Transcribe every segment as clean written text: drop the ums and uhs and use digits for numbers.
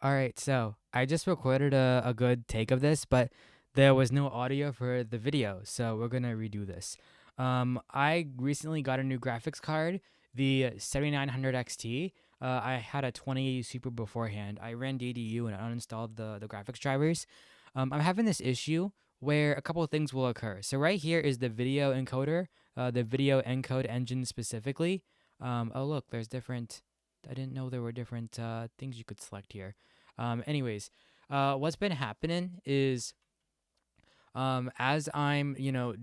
All right, so I just recorded a good take of this, but there was no audio for the video, so we're gonna redo this. I recently got a new graphics card, the 7900 XT. I had a 2080 Super beforehand. I ran DDU and uninstalled the graphics drivers. I'm having this issue where a couple of things will occur. So right here is the video encoder, the video encode engine specifically. Oh look, there's different. I didn't know there were different things you could select here. Anyways, what's been happening is as I'm,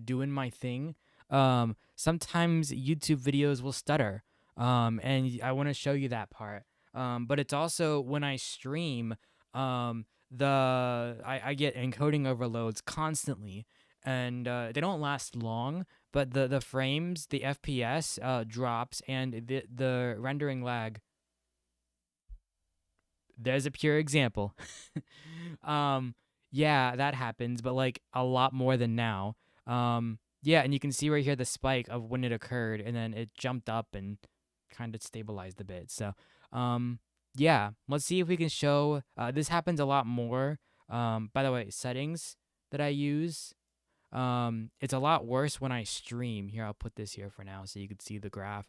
doing my thing, sometimes YouTube videos will stutter. And I want to show you that part. But it's also when I stream, I get encoding overloads constantly, and they don't last long. But the frames, the FPS drops, and the rendering lag. There's a pure example. um, yeah, that happens, but like a lot more than now. Yeah, and you can see right here the spike of when it occurred, and then it jumped up and kind of stabilized a bit. So, yeah, let's see if we can show. This happens a lot more. By the way, settings that I use. It's a lot worse when I stream. Here, I'll put this here for now so you can see the graph.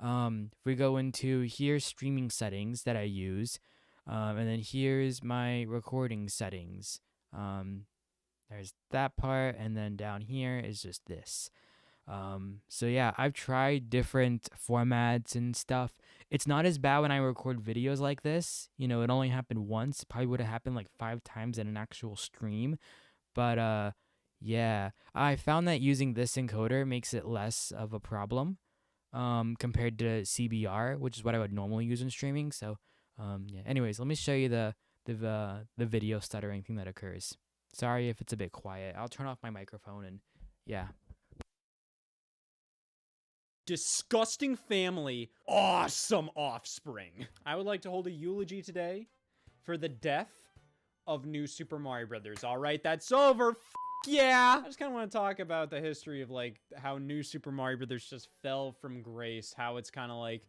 If we go into here, streaming settings that I use. And then here's my recording settings. There's that part, and then down here is just this. So yeah, I've tried different formats and stuff. It's not as bad when I record videos like this. It only happened once. Probably would have happened like 5 times in an actual stream. But yeah, I found that using this encoder makes it less of a problem compared to CBR, which is what I would normally use in streaming. So yeah. Anyways, let me show you the video stuttering thing that occurs. Sorry if it's a bit quiet. I'll turn off my microphone and yeah. Disgusting family, awesome offspring. I would like to hold a eulogy today for the death of New Super Mario Brothers. All right, that's over. Yeah. I just kind of want to talk about the history of like how New Super Mario Brothers just fell from grace. How it's kind of like.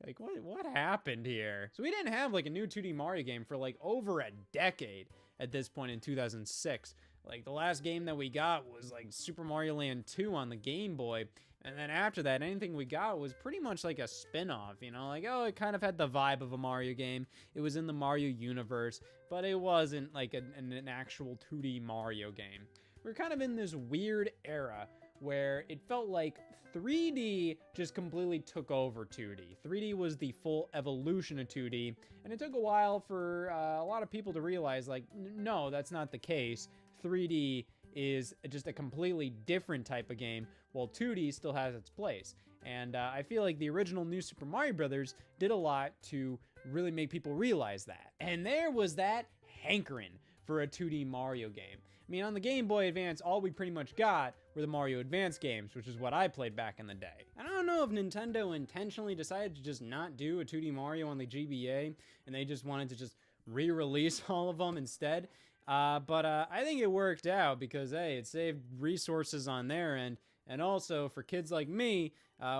Like, what happened here? So we didn't have, like, a new 2D Mario game for, like, over a decade at this point in 2006. Like, the last game that we got was, like, Super Mario Land 2 on the Game Boy. And then after that, anything we got was pretty much like a spin-off, Like, oh, it kind of had the vibe of a Mario game. It was in the Mario universe, but it wasn't, like, an actual 2D Mario game. We're kind of in this weird era where it felt like 3D just completely took over 2D. 3D was the full evolution of 2D, and it took a while for a lot of people to realize, like, no, that's not the case. 3D is just a completely different type of game, while 2D still has its place. And I feel like the original New Super Mario Brothers did a lot to really make people realize that. And there was that hankering for a 2D Mario game. I mean, on the Game Boy Advance, all we pretty much got were the Mario Advance games, which is what I played back in the day. I don't know if Nintendo intentionally decided to just not do a 2D Mario on the GBA, and they just wanted to just re-release all of them instead. But I think it worked out because, hey, it saved resources on their end. And also, for kids like me,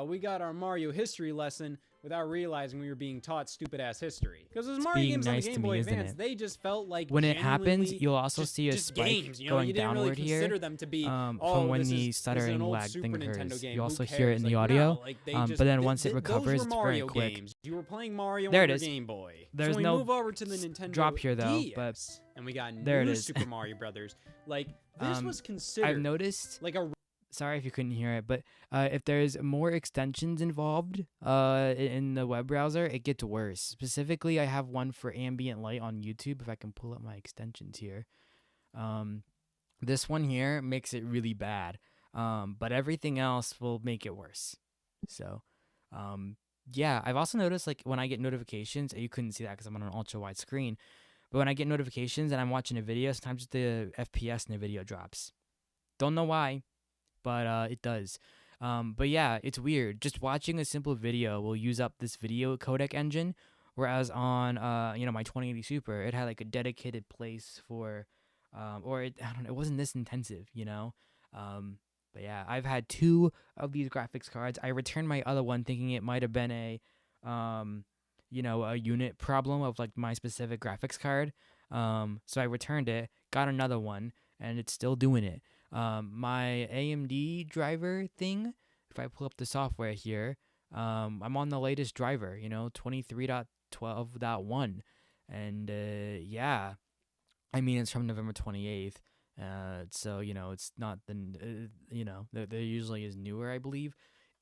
we got our Mario history lesson without realizing we were being taught stupid-ass history. Because those Mario games on the Game Boy Advance, they just felt like when it happens, you'll also see a spike games, going you didn't downward really consider here them to be, from when the stuttering lag thing occurs. You also hear it in the audio, but then once it recovers, it's very quick. Games. You were playing Mario there on it your is. Game Boy. There's so we no move over to the Nintendo drop here though, DS, but and we got there new it is. Super Mario Brothers. Like this was considered. I've noticed like a. Sorry if you couldn't hear it, but if there's more extensions involved in the web browser, it gets worse. Specifically, I have one for ambient light on YouTube. If I can pull up my extensions here. This one here makes it really bad, but everything else will make it worse. So, yeah, I've also noticed like when I get notifications, you couldn't see that because I'm on an ultra wide screen, but when I get notifications and I'm watching a video, sometimes the FPS in the video drops. Don't know why. But it does. But yeah, it's weird. Just watching a simple video will use up this video codec engine, whereas on my 2080 Super, it had like a dedicated place for, I don't know, it wasn't this intensive, But yeah, I've had 2 of these graphics cards. I returned my other one thinking it might have been a a unit problem of like my specific graphics card. So I returned it, got another one, and it's still doing it. My AMD driver thing, if I pull up the software here, I'm on the latest driver, 23.12.1. And yeah, I mean, it's from November 28th. So, it's not there usually is newer, I believe.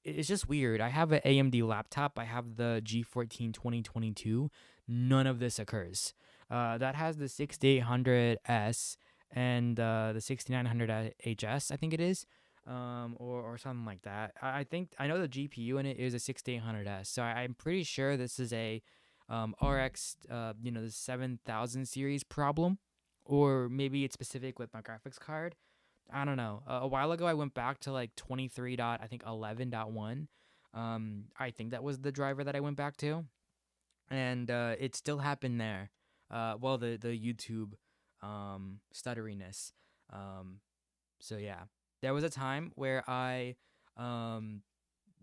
It's just weird. I have an AMD laptop. I have the G14 2022. None of this occurs. That has the 6800S and the 6900 HS, I think it is, or something like that. I think I know the GPU in it is a 6800S, so I'm pretty sure this is a RX, the 7000 series problem, or maybe it's specific with my graphics card. I don't know. A while ago, I went back to like 23 dot, I think 11.1. I think that was the driver that I went back to, and it still happened there. Well, the YouTube stutteriness. Um, so yeah, there was a time where I um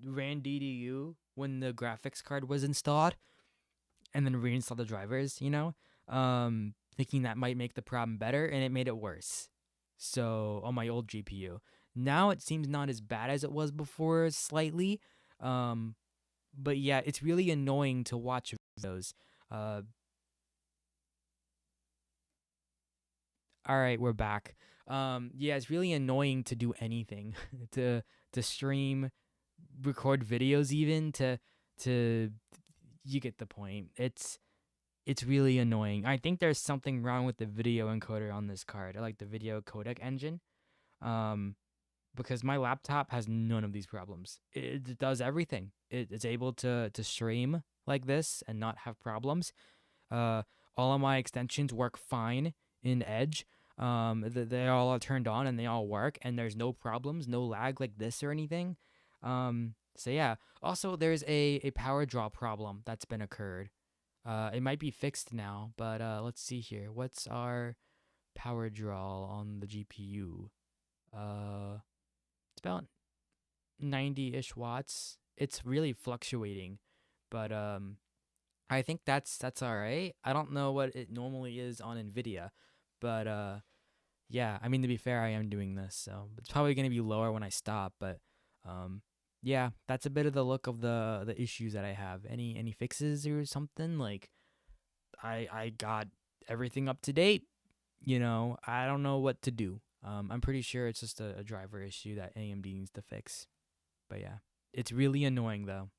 ran DDU when the graphics card was installed, and then reinstalled the drivers. Thinking that might make the problem better, and it made it worse. So on my old GPU, now it seems not as bad as it was before, slightly. Um, but yeah, it's really annoying to watch videos. Uh, all right, we're back. Yeah, it's really annoying to do anything, to stream, record videos, even to you get the point. It's really annoying. I think there's something wrong with the video encoder on this card, or like the video codec engine. Um, because my laptop has none of these problems. It does everything. It's able to stream like this and not have problems. Uh, all of my extensions work fine in Edge. They all are turned on and they all work, and there's no problems, no lag like this or anything. So yeah. Also, there's a power draw problem that's been occurred. It might be fixed now, but let's see here. What's our power draw on the GPU? It's about 90-ish watts. It's really fluctuating, but I think that's all right. I don't know what it normally is on Nvidia, but yeah. I mean, to be fair, I am doing this, so it's probably gonna be lower when I stop. But um, yeah, that's a bit of the look of the issues that I have. Any fixes or something? Like I got everything up to date. I don't know what to do. I'm pretty sure it's just a driver issue that AMD needs to fix. But yeah, it's really annoying though.